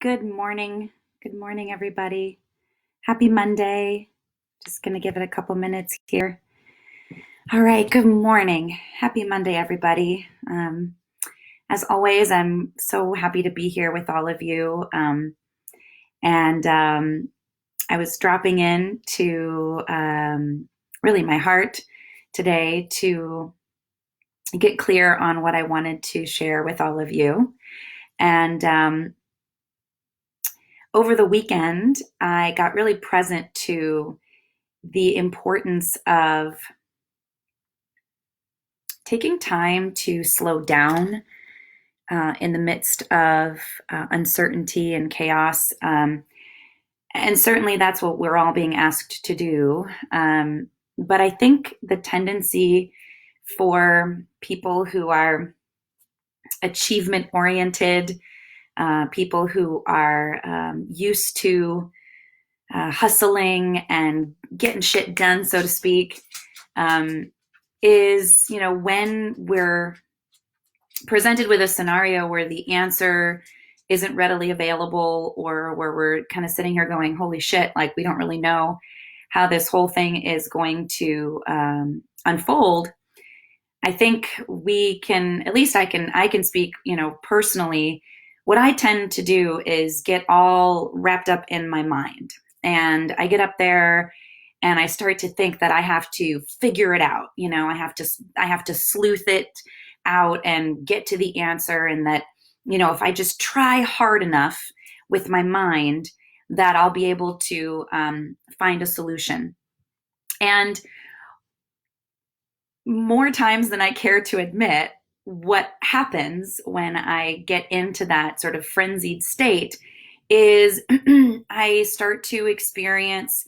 Good morning. Good morning, everybody. Happy Monday. Just going to give it a couple minutes here. All right. Good morning. Happy Monday, everybody. As always, I'm so happy to be here with all of you. And I was dropping in to really my heart today to get clear on what I wanted to share with all of you. And over the weekend, I got really present to the importance of taking time to slow down in the midst of uncertainty and chaos. And certainly that's what we're all being asked to do. But I think the tendency for people who are achievement oriented, people who are used to hustling and getting shit done, so to speak, is, when we're presented with a scenario where the answer isn't readily available, or where we're kind of sitting here going, holy shit, like we don't really know how this whole thing is going to unfold. I think we can, at least I can speak, personally. What I tend to do is get all wrapped up in my mind. And I get up there and I start to think that I have to figure it out. I have to sleuth it out and get to the answer. And that, if I just try hard enough with my mind, that I'll be able to find a solution. And more times than I care to admit, what happens when I get into that sort of frenzied state is I start to experience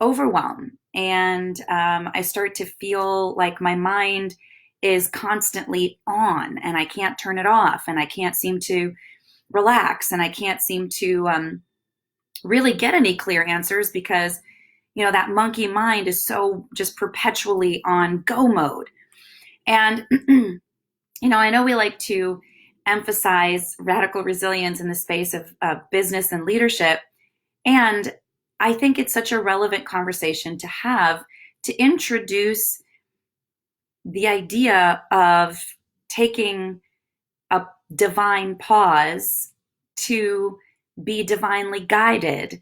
overwhelm, and I start to feel like my mind is constantly on and I can't turn it off, and I can't seem to relax, and I can't seem to really get any clear answers because that monkey mind is so just perpetually on go mode. And I know we like to emphasize radical resilience in the space of business and leadership. And I think it's such a relevant conversation to have, to introduce the idea of taking a divine pause to be divinely guided,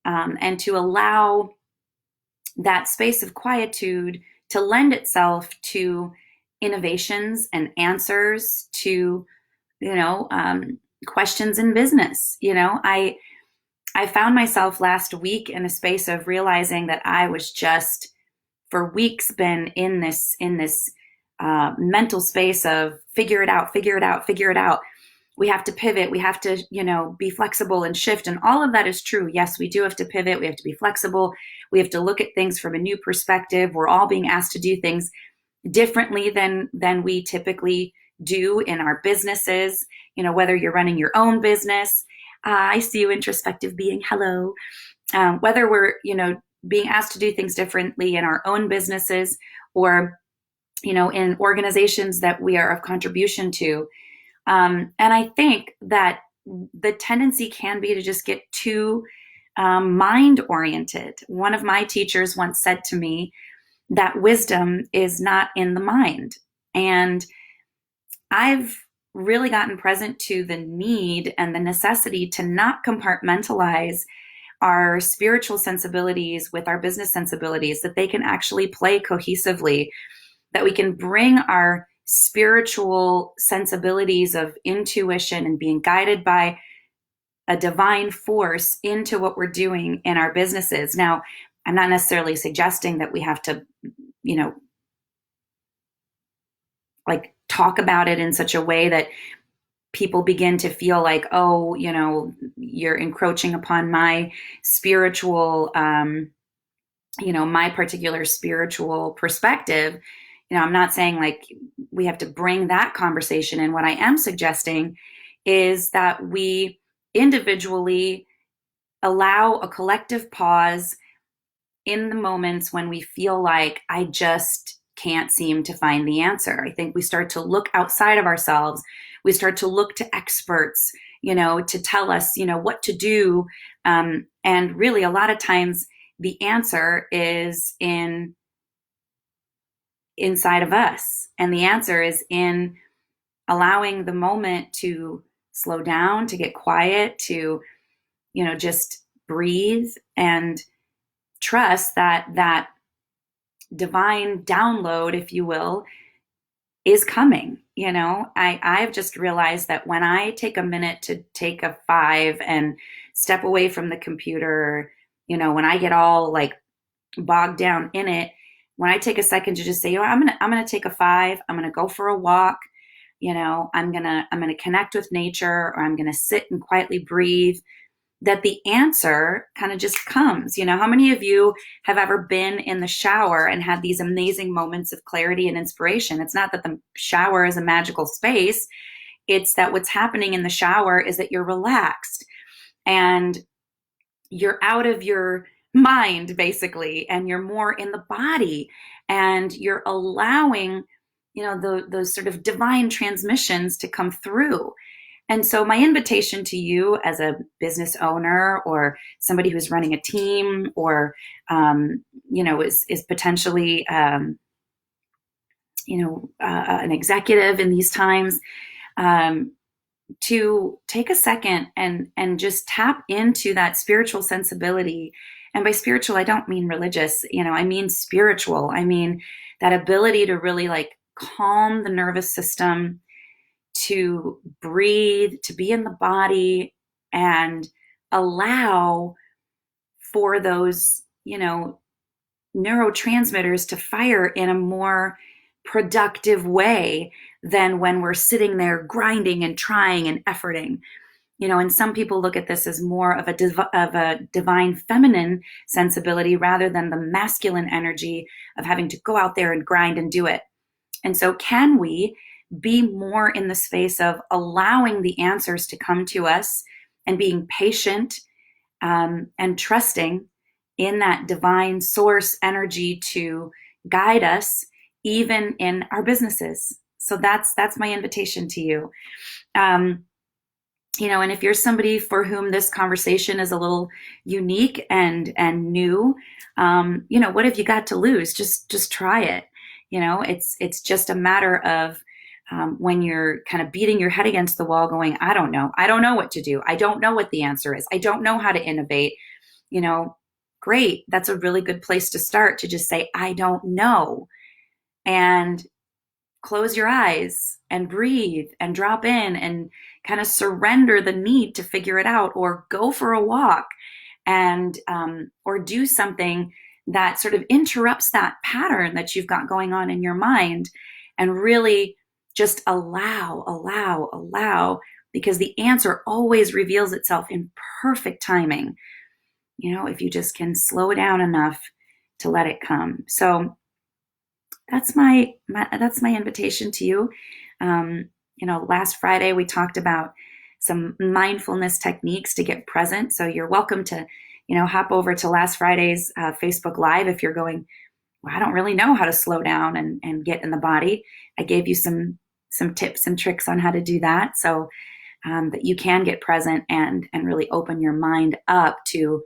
and to allow that space of quietude to lend itself to innovations and answers to questions in business. I found myself last week in a space of realizing that I was just for weeks been in this mental space of figure it out. We have to pivot. We have to, be flexible and shift. And all of that is true. Yes, we do have to pivot. We have to be flexible. We have to look at things from a new perspective. We're all being asked to do things differently than we typically do in our businesses. Whether you're running your own business, I see you, introspective being. Hello. Whether we're, being asked to do things differently in our own businesses, or, in organizations that we are of contribution to. And I think that the tendency can be to just get too mind oriented. One of my teachers once said to me that wisdom is not in the mind. And I've really gotten present to the need and the necessity to not compartmentalize our spiritual sensibilities with our business sensibilities, that they can actually play cohesively, that we can bring our spiritual sensibilities of intuition and being guided by a divine force into what we're doing in our businesses. Now, I'm not necessarily suggesting that we have to, like talk about it in such a way that people begin to feel like, oh, you're encroaching upon my spiritual, my particular spiritual perspective. I'm not saying like we have to bring that conversation in. What I am suggesting is that we individually allow a collective pause in the moments when we feel like I just can't seem to find the answer. I think we start to look outside of ourselves. We start to look to experts to tell us, what to do. And really, a lot of times the answer is inside of us. And the answer is in allowing the moment to slow down, to get quiet, to, just breathe and trust that divine download, if you will, is coming. I've just realized that when I take a minute to take a 5 and step away from the computer, when I get all like bogged down in it, when I take a second to just say, I'm gonna take a 5, I'm gonna go for a walk, I'm gonna connect with nature, or I'm gonna sit and quietly breathe, that the answer kind of just comes. How many of you have ever been in the shower and had these amazing moments of clarity and inspiration? It's not that the shower is a magical space. It's that what's happening in the shower is that you're relaxed and you're out of your mind, basically, and you're more in the body, and you're allowing, those sort of divine transmissions to come through. And so my invitation to you as a business owner, or somebody who's running a team, or, is potentially, an executive in these times, to take a second and just tap into that spiritual sensibility. And by spiritual, I don't mean religious, I mean spiritual. I mean that ability to really like calm the nervous system, to breathe, to be in the body, and allow for those, neurotransmitters to fire in a more productive way than when we're sitting there grinding and trying and efforting. And some people look at this as more of a divine feminine sensibility rather than the masculine energy of having to go out there and grind and do it. And so can we be more in the space of allowing the answers to come to us, and being patient, and trusting in that divine source energy to guide us even in our businesses? So that's my invitation to you. And if you're somebody for whom this conversation is a little unique and new, what have you got to lose? Just try it. It's just a matter of, when you're kind of beating your head against the wall going, I don't know what to do. I don't know what the answer is. I don't know how to innovate. Great. That's a really good place to start, to just say, I don't know. And close your eyes and breathe and drop in and kind of surrender the need to figure it out, or go for a walk and, or do something that sort of interrupts that pattern that you've got going on in your mind, and really just allow, because the answer always reveals itself in perfect timing, if you just can slow down enough to let it come. So that's my invitation to you. Last Friday we talked about some mindfulness techniques to get present. So you're welcome to, hop over to last Friday's Facebook Live if you're going, well, I don't really know how to slow down and get in the body. I gave you some tips and tricks on how to do that, so that you can get present and really open your mind up to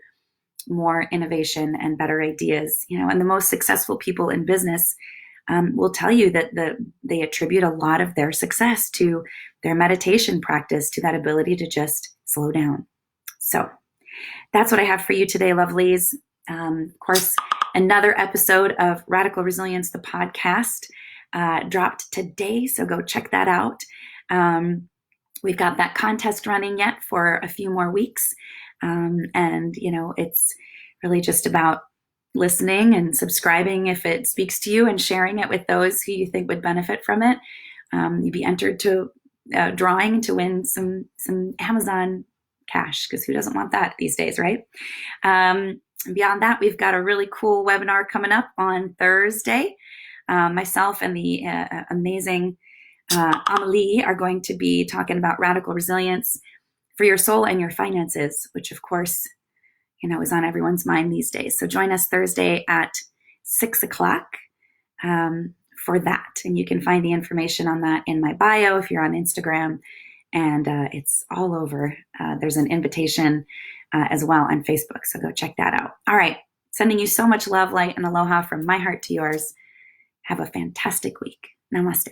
more innovation and better ideas. And the most successful people in business will tell you that they attribute a lot of their success to their meditation practice, to that ability to just slow down. So that's what I have for you today, lovelies. Of course, another episode of Radical Resilience, the podcast, dropped today, so go check that out. We've got that contest running yet for a few more weeks. And, it's really just about listening and subscribing if it speaks to you, and sharing it with those who you think would benefit from it. You'd be entered to drawing to win some Amazon cash, because who doesn't want that these days, right? And beyond that, we've got a really cool webinar coming up on Thursday. Myself and the amazing Amelie are going to be talking about radical resilience for your soul and your finances, which of course, is on everyone's mind these days. So join us Thursday at 6:00 for that. And you can find the information on that in my bio if you're on Instagram. and it's all over. There's an invitation as well on Facebook, so go check that out. All right, sending you so much love, light, and aloha from my heart to yours. Have a fantastic week. Namaste.